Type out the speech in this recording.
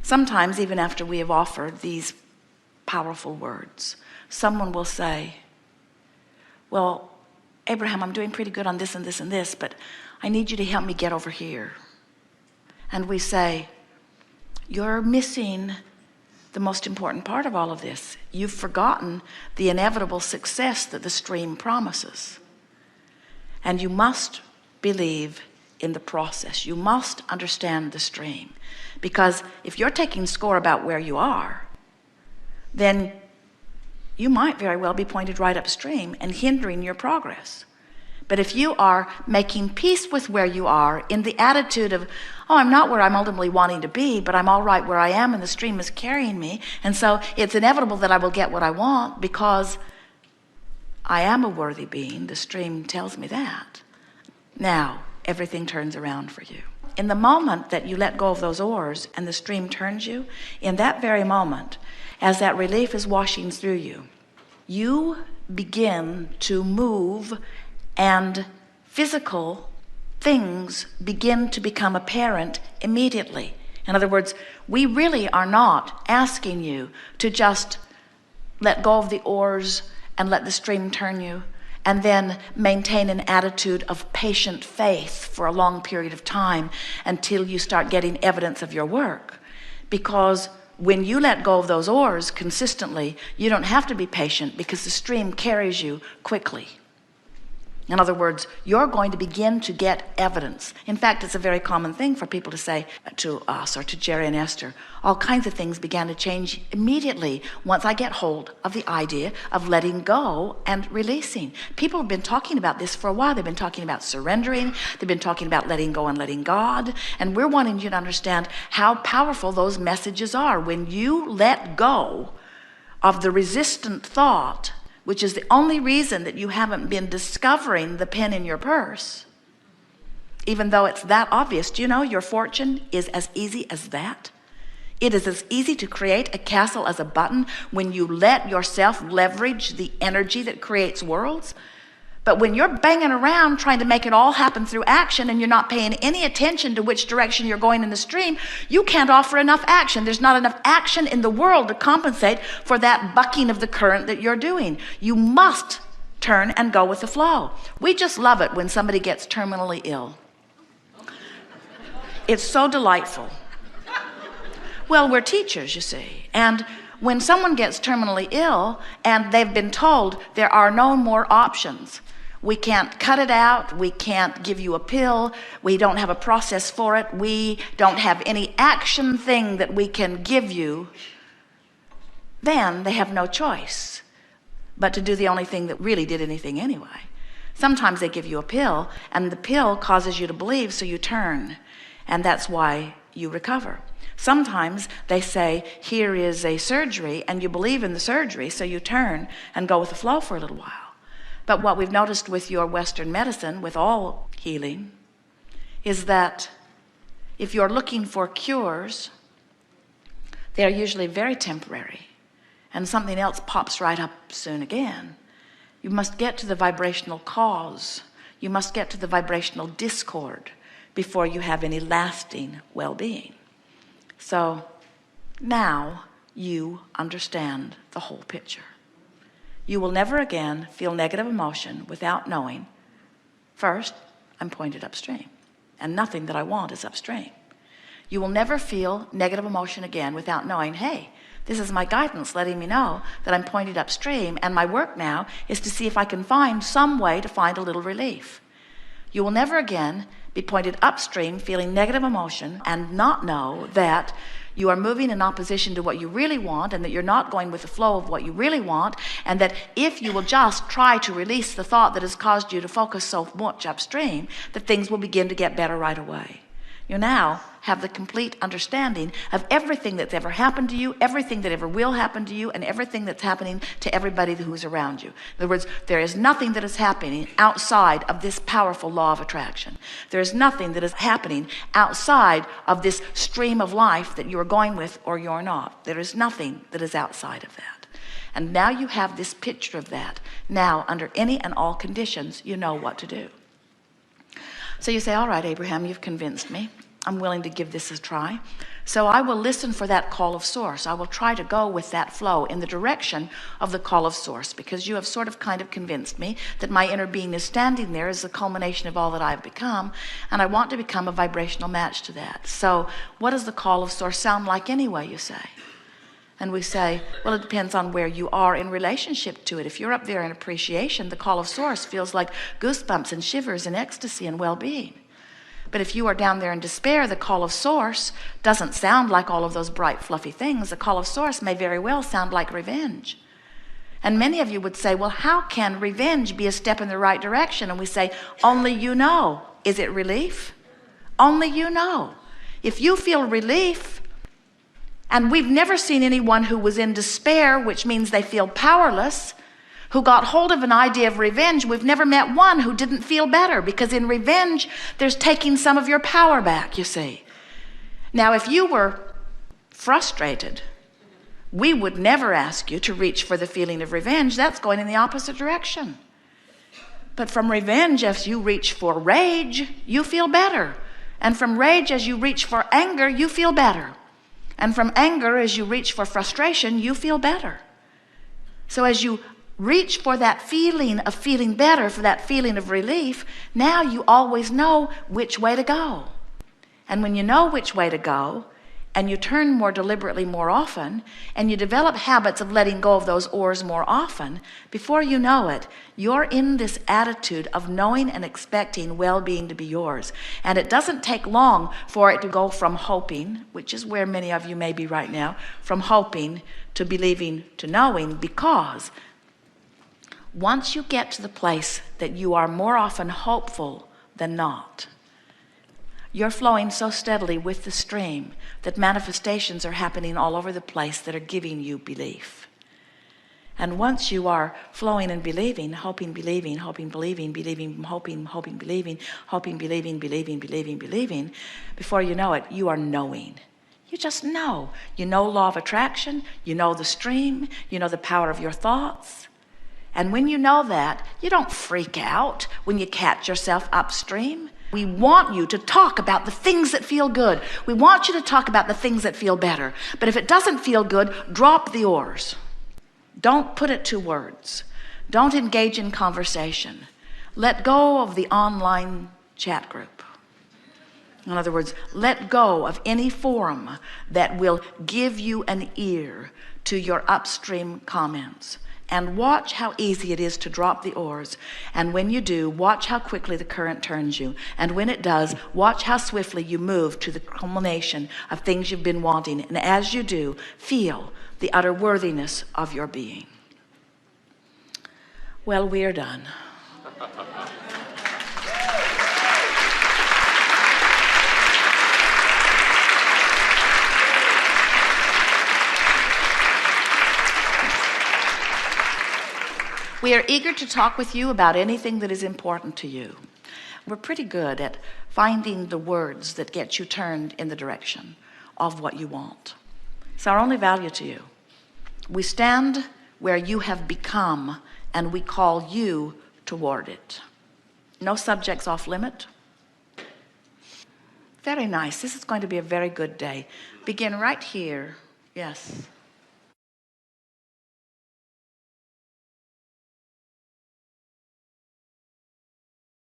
Sometimes, even after we have offered these powerful words, someone will say, well, Abraham, I'm doing pretty good on this and this and this, but I need you to help me get over here. And we say, you're missing the most important part of all of this. You've forgotten the inevitable success that the stream promises. And you must believe in the process. You must understand the stream. Because if you're taking score about where you are, then you might very well be pointed right upstream and hindering your progress. But if you are making peace with where you are in the attitude of, oh, I'm not where I'm ultimately wanting to be, but I'm all right where I am and the stream is carrying me, and so it's inevitable that I will get what I want because I am a worthy being. The stream tells me that. Now, everything turns around for you. In the moment that you let go of those oars and the stream turns you, in that very moment, as that relief is washing through you, you begin to move and physical things begin to become apparent immediately. In other words, we really are not asking you to just let go of the oars and let the stream turn you and then maintain an attitude of patient faith for a long period of time until you start getting evidence of your work. Because when you let go of those oars consistently, you don't have to be patient because the stream carries you quickly. In other words, you're going to begin to get evidence. In fact, it's a very common thing for people to say to us or to Jerry and Esther, all kinds of things began to change immediately once I get hold of the idea of letting go and releasing. People have been talking about this for a while. They've been talking about surrendering. They've been talking about letting go and letting God. And we're wanting you to understand how powerful those messages are. When you let go of the resistant thought, which is the only reason that you haven't been discovering the pen in your purse, even though it's that obvious. Do you know your fortune is as easy as that? It is as easy to create a castle as a button when you let yourself leverage the energy that creates worlds. But when you're banging around trying to make it all happen through action and you're not paying any attention to which direction you're going in the stream, you can't offer enough action. There's not enough action in the world to compensate for that bucking of the current that you're doing. You must turn and go with the flow. We just love it when somebody gets terminally ill. It's so delightful. Well, we're teachers, you see, and when someone gets terminally ill and they've been told there are no more options, we can't cut it out, we can't give you a pill, we don't have a process for it, we don't have any action thing that we can give you, then they have no choice but to do the only thing that really did anything anyway. Sometimes they give you a pill and the pill causes you to believe, so you turn, and that's why you recover. Sometimes they say, here is a surgery, and you believe in the surgery, so you turn and go with the flow for a little while. But what we've noticed with your Western medicine, with all healing, is that if you're looking for cures, they're usually very temporary, and something else pops right up soon again. You must get to the vibrational cause. You must get to the vibrational discord before you have any lasting well-being. So now you understand the whole picture. You will never again feel negative emotion without knowing, first, I'm pointed upstream, and nothing that I want is upstream. You will never feel negative emotion again without knowing, hey, this is my guidance letting me know that I'm pointed upstream, and my work now is to see if I can find some way to find a little relief. You will never again be pointed upstream feeling negative emotion and not know that you are moving in opposition to what you really want, and that you're not going with the flow of what you really want, and that if you will just try to release the thought that has caused you to focus so much upstream, that things will begin to get better right away. You now have the complete understanding of everything that's ever happened to you, everything that ever will happen to you, and everything that's happening to everybody who's around you. In other words, there is nothing that is happening outside of this powerful law of attraction. There is nothing that is happening outside of this stream of life that you are going with or you're not. There is nothing that is outside of that. And now you have this picture of that. Now, under any and all conditions, you know what to do. So you say, all right, Abraham, you've convinced me. I'm willing to give this a try. So I will listen for that call of source. I will try to go with that flow in the direction of the call of source, because you have sort of kind of convinced me that my inner being is standing there as the culmination of all that I've become, and I want to become a vibrational match to that. So what does the call of source sound like anyway, you say? And we say, well, it depends on where you are in relationship to it. If you're up there in appreciation, the call of source feels like goosebumps and shivers and ecstasy and well-being. But if you are down there in despair, the call of source doesn't sound like all of those bright, fluffy things. The call of source may very well sound like revenge. And many of you would say, well, how can revenge be a step in the right direction? And we say, only you know. Is it relief? Only you know. If you feel relief, and we've never seen anyone who was in despair, which means they feel powerless, who got hold of an idea of revenge. We've never met one who didn't feel better, because in revenge, there's taking some of your power back, you see. Now, if you were frustrated, we would never ask you to reach for the feeling of revenge. That's going in the opposite direction. But from revenge, as you reach for rage, you feel better. And from rage, as you reach for anger, you feel better. And from anger, as you reach for frustration, you feel better. So as you reach for that feeling of feeling better, for that feeling of relief, now you always know which way to go. And when you know which way to go, and you turn more deliberately more often, and you develop habits of letting go of those oars more often, before you know it, you're in this attitude of knowing and expecting well-being to be yours. And it doesn't take long for it to go from hoping, which is where many of you may be right now, from hoping to believing to knowing, because once you get to the place that you are more often hopeful than not, you're flowing so steadily with the stream that manifestations are happening all over the place that are giving you belief. And once you are flowing and believing, hoping, believing, hoping, believing, believing, hoping, hoping, believing, hoping, believing, believing, believing, believing, before you know it, you are knowing. You just know. You know law of attraction, you know the stream, you know the power of your thoughts. And when you know that, you don't freak out when you catch yourself upstream. We want you to talk about the things that feel good. We want you to talk about the things that feel better. But if it doesn't feel good, drop the oars. Don't put it to words. Don't engage in conversation. Let go of the online chat group. In other words, let go of any forum that will give you an ear to your upstream comments. And watch how easy it is to drop the oars. And when you do, watch how quickly the current turns you. And when it does, watch how swiftly you move to the culmination of things you've been wanting. And as you do, feel the utter worthiness of your being. Well, we are done. We are eager to talk with you about anything that is important to you. We're pretty good at finding the words that get you turned in the direction of what you want. It's our only value to you. We stand where you have become, and we call you toward it. No subjects off limit. Very nice. This is going to be a very good day. Begin right here. Yes.